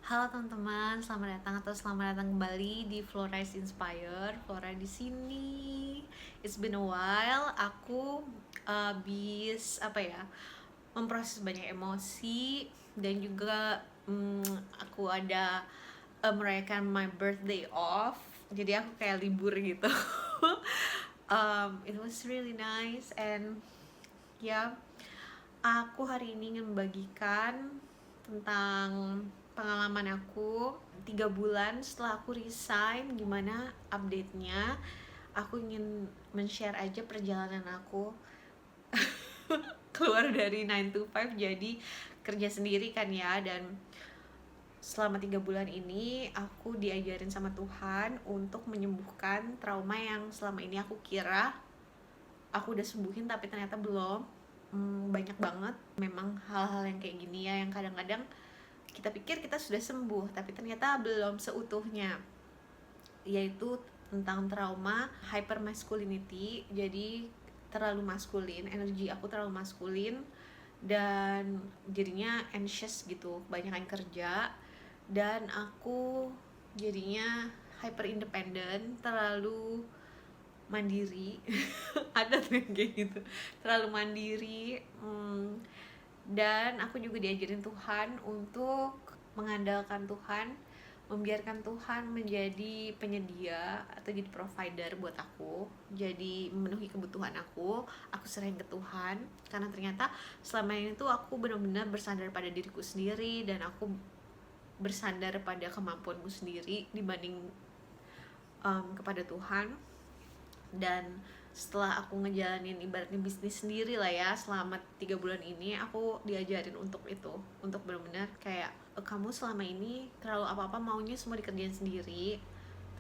Halo teman-teman, selamat datang atau selamat datang kembali di Florize Inspire. Flora di sini. It's been a while. Aku habis memproses banyak emosi dan juga aku ada merayakan my birthday off. Jadi aku kayak libur gitu. It was really nice and ya, aku hari ini ingin membagikan tentang pengalaman aku 3 bulan setelah aku resign, gimana update-nya. Aku ingin men-share aja perjalanan aku keluar dari 9 to 5 jadi kerja sendiri kan ya. Dan selama 3 bulan ini aku diajarin sama Tuhan untuk menyembuhkan trauma yang selama ini aku kira aku udah sembuhin tapi ternyata belum. Banyak banget memang hal-hal yang kayak gini ya, yang kadang-kadang kita pikir kita sudah sembuh tapi ternyata belum seutuhnya, yaitu tentang trauma hypermasculinity. Jadi terlalu maskulin, energi aku terlalu maskulin dan jadinya anxious gitu, kebanyakan kerja, dan aku jadinya hyper independent, terlalu mandiri. Ada tuh yang kayak gitu, terlalu mandiri. Dan aku juga diajarin Tuhan untuk mengandalkan Tuhan, membiarkan Tuhan menjadi penyedia atau jadi provider buat aku, jadi memenuhi kebutuhan aku serahin ke Tuhan. Karena ternyata selama ini tuh aku benar-benar bersandar pada diriku sendiri dan aku bersandar pada kemampuanku sendiri dibanding kepada Tuhan. Dan setelah aku ngejalanin ibaratnya bisnis sendiri lah ya selama 3 bulan ini, aku diajarin untuk itu, untuk benar-benar kayak kamu selama ini terlalu apa-apa maunya semua dikerjain sendiri.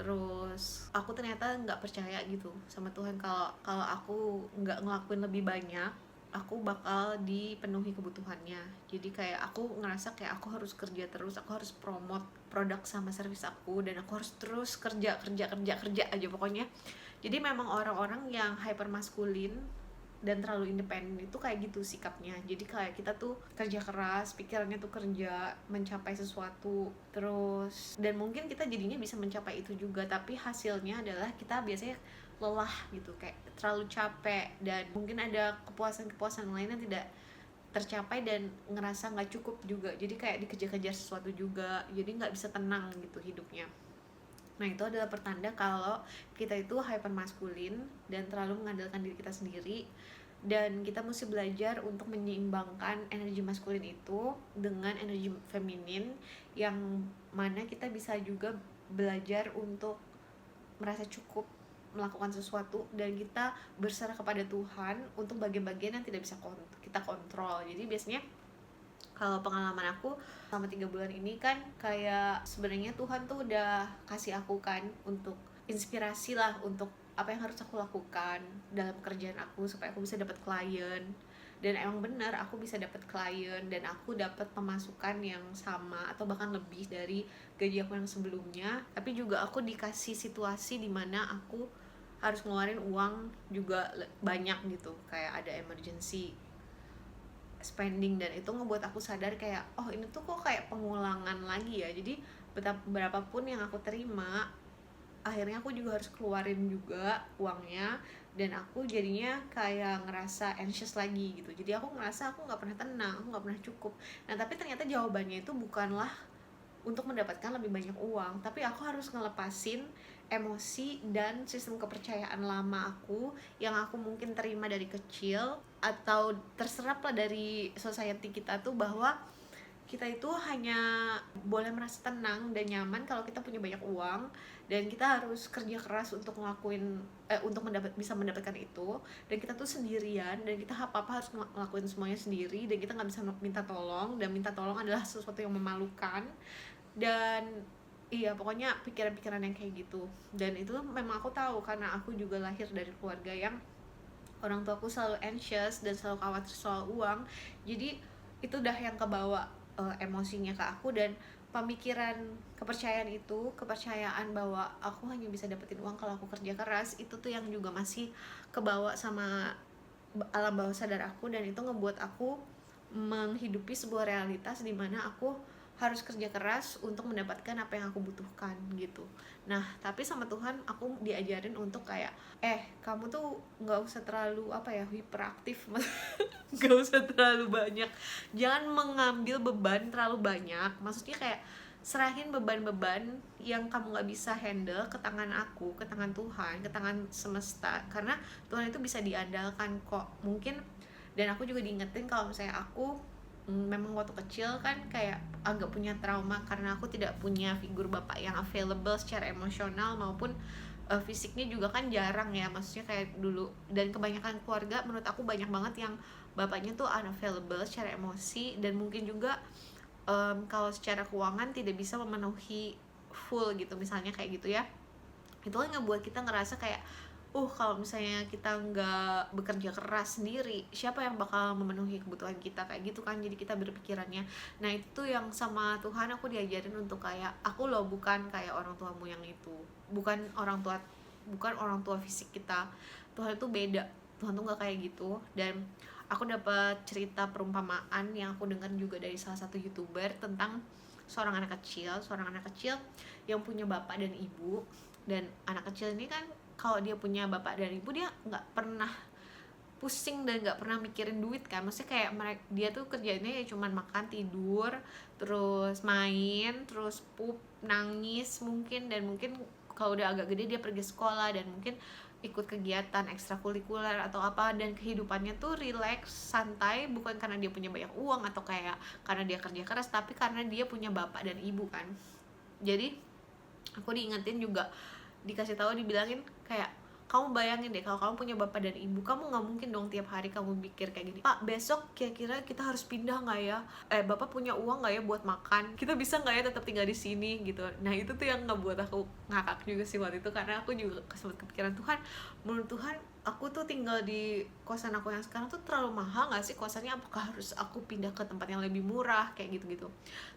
Terus aku ternyata nggak percaya gitu sama Tuhan, kalau aku nggak ngelakuin lebih banyak aku bakal dipenuhi kebutuhannya. Jadi kayak aku ngerasa kayak aku harus kerja terus, aku harus promote produk sama service aku, dan aku harus terus kerja aja pokoknya. Jadi memang orang-orang yang hyper maskulin dan terlalu independen itu kayak gitu sikapnya. Jadi kayak kita tuh kerja keras, pikirannya tuh kerja mencapai sesuatu terus, dan mungkin kita jadinya bisa mencapai itu juga, tapi hasilnya adalah kita biasanya lelah gitu, kayak terlalu capek, dan mungkin ada kepuasan-kepuasan lain yang tidak tercapai dan ngerasa nggak cukup juga. Jadi kayak dikejar-kejar sesuatu juga, jadi nggak bisa tenang gitu hidupnya. Nah, itu adalah pertanda kalau kita itu hyper maskulin dan terlalu mengandalkan diri kita sendiri, dan kita mesti belajar untuk menyeimbangkan energi maskulin itu dengan energi feminin, yang mana kita bisa juga belajar untuk merasa cukup melakukan sesuatu, dan kita berserah kepada Tuhan untuk bagian-bagian yang tidak bisa kita kontrol. Jadi biasanya kalau pengalaman aku selama 3 bulan ini kan kayak sebenarnya Tuhan tuh udah kasih aku kan untuk inspirasi lah untuk apa yang harus aku lakukan dalam pekerjaan aku supaya aku bisa dapat klien. Dan emang benar aku bisa dapat klien dan aku dapat pemasukan yang sama atau bahkan lebih dari gaji aku yang sebelumnya. Tapi juga aku dikasih situasi dimana aku harus ngeluarin uang juga banyak gitu, kayak ada emergency spending, dan itu ngebuat aku sadar kayak oh ini tuh kok kayak pengulangan lagi ya. Jadi berapapun yang aku terima akhirnya aku juga harus keluarin juga uangnya, dan aku jadinya kayak ngerasa anxious lagi gitu. Jadi aku ngerasa aku nggak pernah tenang, aku nggak pernah cukup. Nah tapi ternyata jawabannya itu bukanlah untuk mendapatkan lebih banyak uang, tapi aku harus ngelepasin emosi dan sistem kepercayaan lama aku yang aku mungkin terima dari kecil atau terserap lah dari society kita tuh, bahwa kita itu hanya boleh merasa tenang dan nyaman kalau kita punya banyak uang, dan kita harus kerja keras untuk bisa mendapatkan itu, dan kita tuh sendirian dan kita apa-apa harus ngelakuin semuanya sendiri, dan kita nggak bisa minta tolong, dan minta tolong adalah sesuatu yang memalukan. Dan iya, pokoknya pikiran-pikiran yang kayak gitu. Dan itu memang aku tahu karena aku juga lahir dari keluarga yang orang tua aku selalu anxious dan selalu khawatir soal uang. Jadi itu udah yang kebawa emosinya ke aku, dan pemikiran kepercayaan bahwa aku hanya bisa dapetin uang kalau aku kerja keras, itu tuh yang juga masih kebawa sama alam bawah sadar aku, dan itu ngebuat aku menghidupi sebuah realitas di mana aku harus kerja keras untuk mendapatkan apa yang aku butuhkan gitu. Nah tapi sama Tuhan aku diajarin untuk kayak kamu tuh nggak usah terlalu hiperaktif nggak usah terlalu banyak, jangan mengambil beban terlalu banyak, maksudnya kayak serahin beban-beban yang kamu nggak bisa handle ke tangan aku, ke tangan Tuhan, ke tangan semesta, karena Tuhan itu bisa diandalkan kok. Mungkin dan aku juga diingetin kalau misalnya aku memang waktu kecil kan kayak agak punya trauma karena aku tidak punya figur bapak yang available secara emosional maupun fisiknya juga kan jarang ya, maksudnya kayak dulu. Dan kebanyakan keluarga menurut aku banyak banget yang bapaknya tuh unavailable secara emosi, dan mungkin juga kalau secara keuangan tidak bisa memenuhi full gitu misalnya kayak gitu ya. Itu kan ngebuat kita ngerasa kayak kalau misalnya kita nggak bekerja keras sendiri, siapa yang bakal memenuhi kebutuhan kita kayak gitu kan. Jadi kita berpikirannya, nah itu tuh yang sama Tuhan aku diajarin untuk kayak aku loh bukan kayak orang tuamu yang itu, bukan orang tua fisik kita. Tuhan itu beda, Tuhan tuh nggak kayak gitu. Dan aku dapat cerita perumpamaan yang aku dengar juga dari salah satu YouTuber tentang seorang anak kecil yang punya bapak dan ibu. Dan anak kecil ini kan kalau dia punya bapak dan ibu, dia nggak pernah pusing dan nggak pernah mikirin duit kan. Maksudnya kayak dia tuh kerjanya ya cuman makan, tidur, terus main, terus pup, nangis mungkin. Dan mungkin kalau udah agak gede dia pergi sekolah dan mungkin ikut kegiatan ekstrakurikuler atau apa, dan kehidupannya tuh relax, santai, bukan karena dia punya banyak uang atau kayak karena dia kerja keras, tapi karena dia punya bapak dan ibu kan. Jadi aku diingetin juga, dikasih tahu, dibilangin kayak kamu bayangin deh kalau kamu punya bapak dan ibu, kamu nggak mungkin dong tiap hari kamu mikir kayak gini, Pak besok kira-kira kita harus pindah nggak ya, bapak punya uang nggak ya buat makan, kita bisa nggak ya tetap tinggal di sini gitu. Nah itu tuh yang ngebuat aku ngakak juga sih waktu itu, karena aku juga sempat kepikiran, Tuhan, menurut Tuhan aku tuh tinggal di kosan aku yang sekarang tuh terlalu mahal nggak sih kosannya, apakah harus aku pindah ke tempat yang lebih murah kayak gitu-gitu.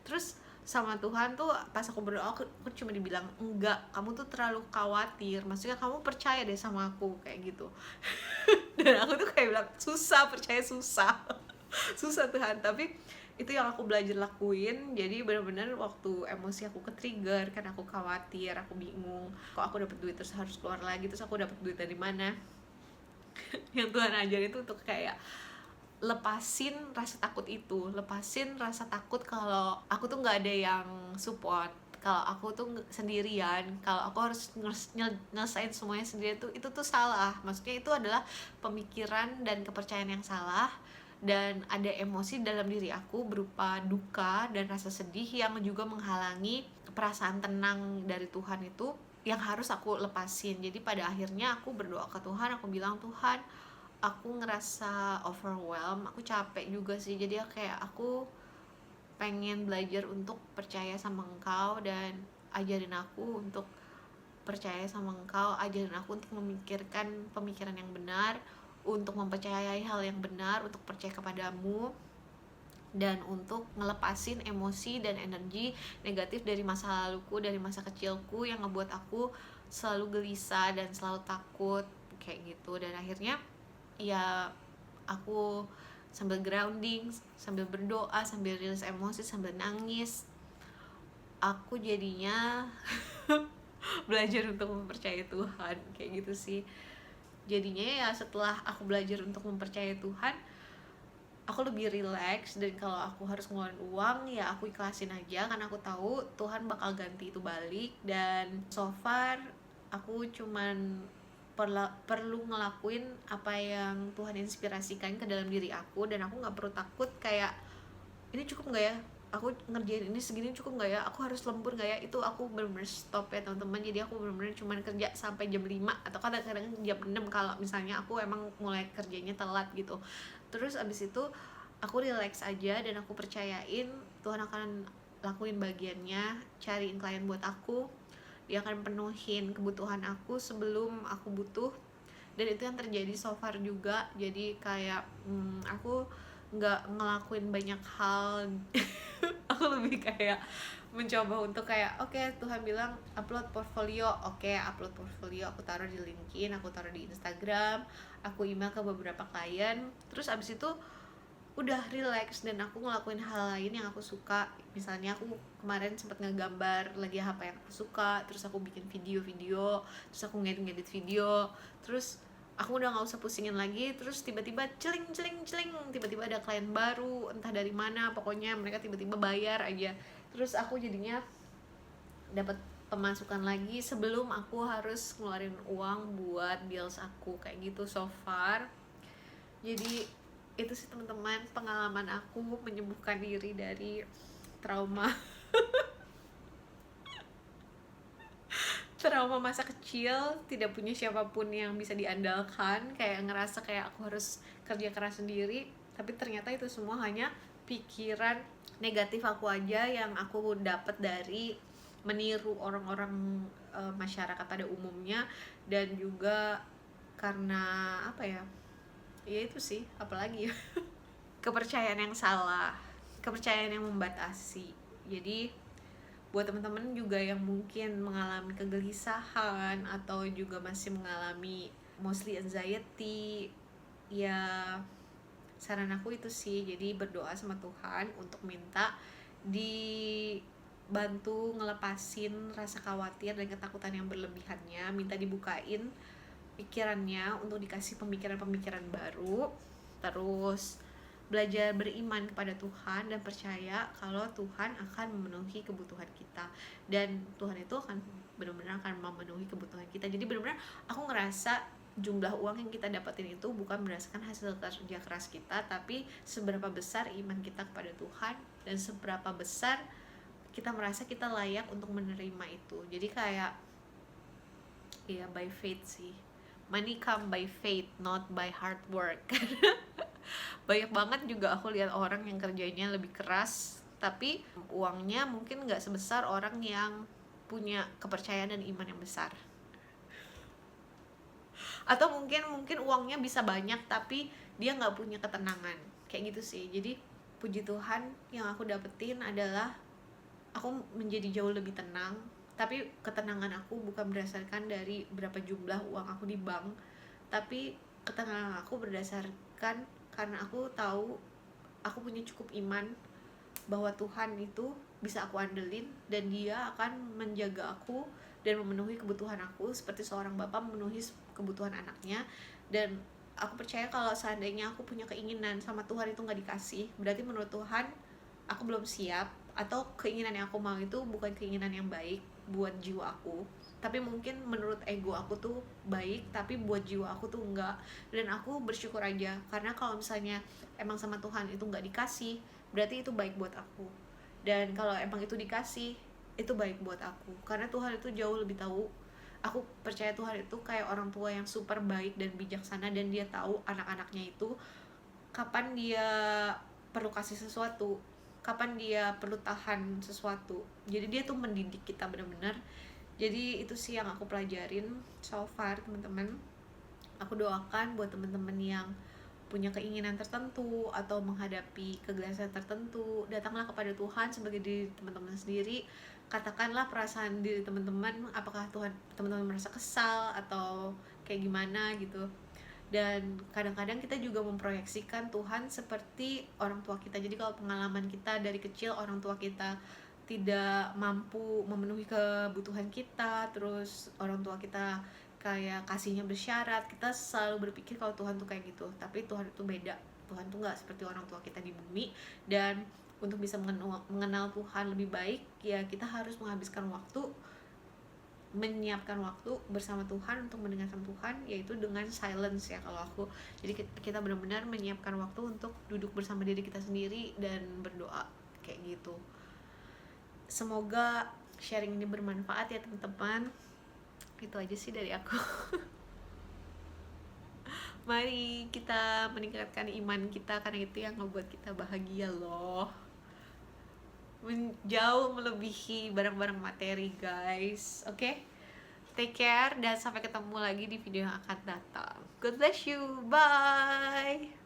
Terus sama Tuhan tuh pas aku berdoa, aku cuma dibilang enggak, kamu tuh terlalu khawatir, maksudnya kamu percaya deh sama aku kayak gitu. Dan aku tuh kayak bilang percaya susah susah Tuhan, tapi itu yang aku belajar lakuin. Jadi benar-benar waktu emosi aku ke-trigger kan, aku khawatir, aku bingung, kok aku dapat duit terus harus keluar lagi, terus aku dapat duit dari mana. Yang Tuhan ajarin itu untuk kayak lepasin rasa takut itu, lepasin rasa takut kalau aku tuh nggak ada yang support, kalau aku tuh sendirian, kalau aku harus nyelesain semuanya sendiri tuh, itu tuh salah. Maksudnya itu adalah pemikiran dan kepercayaan yang salah, dan ada emosi dalam diri aku berupa duka dan rasa sedih yang juga menghalangi perasaan tenang dari Tuhan itu yang harus aku lepasin. Jadi pada akhirnya aku berdoa ke Tuhan, aku bilang, Tuhan, aku ngerasa overwhelmed, aku capek juga sih, jadi kayak aku pengen belajar untuk percaya sama Engkau, dan ajarin aku untuk percaya sama Engkau, ajarin aku untuk memikirkan pemikiran yang benar, untuk mempercayai hal yang benar, untuk percaya kepadamu, dan untuk ngelepasin emosi dan energi negatif dari masa laluku, dari masa kecilku yang ngebuat aku selalu gelisah dan selalu takut kayak gitu. Dan akhirnya ya aku sambil grounding, sambil berdoa, sambil rilis emosi, sambil nangis, aku jadinya belajar untuk mempercayai Tuhan kayak gitu sih. Jadinya ya setelah aku belajar untuk mempercayai Tuhan, aku lebih relax. Dan kalau aku harus ngeluarin uang, ya aku ikhlasin aja, karena aku tahu Tuhan bakal ganti itu balik. Dan so far aku cuman perlu ngelakuin apa yang Tuhan inspirasikan ke dalam diri aku, dan aku nggak perlu takut kayak ini cukup nggak ya, aku ngerjain ini segini cukup nggak ya, aku harus lembur nggak ya. Itu aku bener-bener stop ya teman-teman. Jadi aku bener-bener cuman kerja sampai jam 5 atau kadang-kadang jam 6 kalau misalnya aku emang mulai kerjanya telat gitu. Terus abis itu aku relax aja, dan aku percayain Tuhan akan lakuin bagiannya, cariin klien buat aku, dia akan penuhin kebutuhan aku sebelum aku butuh. Dan itu yang terjadi so far juga. Jadi kayak aku nggak ngelakuin banyak hal aku lebih kayak mencoba untuk kayak oke, Tuhan bilang upload portfolio, oke, upload portfolio, aku taruh di LinkedIn, aku taruh di Instagram, aku email ke beberapa klien. Terus abis itu udah relax dan aku ngelakuin hal lain yang aku suka. Misalnya aku kemarin sempat ngegambar lagi apa yang aku suka, terus aku bikin video-video, terus aku ngedit video, terus aku udah nggak usah pusingin lagi. Terus tiba-tiba celing celing celing, tiba-tiba ada klien baru entah dari mana, pokoknya mereka tiba-tiba bayar aja, terus aku jadinya dapat pemasukan lagi sebelum aku harus ngeluarin uang buat deals aku, kayak gitu so far. Jadi itu sih teman-teman, pengalaman aku menyembuhkan diri dari trauma trauma masa kecil, tidak punya siapapun yang bisa diandalkan, kayak ngerasa kayak aku harus kerja keras sendiri, tapi ternyata itu semua hanya pikiran negatif aku aja yang aku dapat dari meniru orang-orang masyarakat pada umumnya. Dan juga karena apa ya, ya itu sih, apalagi ya, kepercayaan yang salah, kepercayaan yang membatasi. Jadi buat teman-teman juga yang mungkin mengalami kegelisahan atau juga masih mengalami mostly anxiety, ya saran aku itu sih, jadi berdoa sama Tuhan untuk minta dibantu ngelepasin rasa khawatir dan ketakutan yang berlebihannya, minta dibukain pikirannya untuk dikasih pemikiran-pemikiran baru. Terus belajar beriman kepada Tuhan dan percaya kalau Tuhan akan memenuhi kebutuhan kita, dan Tuhan itu akan benar-benar akan memenuhi kebutuhan kita. Jadi benar-benar aku ngerasa jumlah uang yang kita dapetin itu bukan berdasarkan hasil kerja keras kita, tapi seberapa besar iman kita kepada Tuhan dan seberapa besar kita merasa kita layak untuk menerima itu. Jadi kayak ya by faith sih, money come by faith not by hard work. Banyak banget juga aku lihat orang yang kerjanya lebih keras tapi uangnya mungkin nggak sebesar orang yang punya kepercayaan dan iman yang besar. Atau mungkin uangnya bisa banyak tapi dia nggak punya ketenangan, kayak gitu sih. Jadi puji Tuhan yang aku dapetin adalah aku menjadi jauh lebih tenang, tapi ketenangan aku bukan berdasarkan dari berapa jumlah uang aku di bank, tapi ketenangan aku berdasarkan karena aku tahu aku punya cukup iman bahwa Tuhan itu bisa aku andelin dan dia akan menjaga aku dan memenuhi kebutuhan aku seperti seorang bapak memenuhi kebutuhan anaknya. Dan aku percaya kalau seandainya aku punya keinginan sama Tuhan itu nggak dikasih, berarti menurut Tuhan aku belum siap, atau keinginan yang aku mau itu bukan keinginan yang baik buat jiwa aku, tapi mungkin menurut ego aku tuh baik tapi buat jiwa aku tuh enggak. Dan aku bersyukur aja, karena kalau misalnya emang sama Tuhan itu nggak dikasih, berarti itu baik buat aku. Dan kalau emang itu dikasih, itu baik buat aku, karena Tuhan itu jauh lebih tahu. Aku percaya Tuhan itu kayak orang tua yang super baik dan bijaksana, dan dia tahu anak-anaknya itu kapan dia perlu kasih sesuatu, kapan dia perlu tahan sesuatu. Jadi dia tuh mendidik kita benar-benar. Jadi itu sih yang aku pelajarin so far teman-teman. Aku doakan buat teman-teman yang punya keinginan tertentu atau menghadapi kegelisahan tertentu, datanglah kepada Tuhan sebagai diri teman-teman sendiri. Katakanlah perasaan diri teman-teman, apakah teman-teman merasa kesal atau kayak gimana gitu. Dan kadang-kadang kita juga memproyeksikan Tuhan seperti orang tua kita. Jadi kalau pengalaman kita dari kecil orang tua kita tidak mampu memenuhi kebutuhan kita, terus orang tua kita kayak kasihnya bersyarat, kita selalu berpikir kalau Tuhan tuh kayak gitu. Tapi Tuhan itu beda. Tuhan tuh nggak seperti orang tua kita di bumi. Dan untuk bisa mengenal Tuhan lebih baik, ya kita harus menghabiskan waktu, menyiapkan waktu bersama Tuhan untuk mendengarkan Tuhan, yaitu dengan silence ya kalau aku. Jadi kita benar-benar menyiapkan waktu untuk duduk bersama diri kita sendiri dan berdoa, kayak gitu. Semoga sharing ini bermanfaat ya teman-teman. Itu aja sih dari aku. Mari kita meningkatkan iman kita, karena itu yang ngebuat kita bahagia loh. Jauh melebihi barang-barang materi guys. Oke? Take care dan sampai ketemu lagi di video yang akan datang. God bless you. Bye.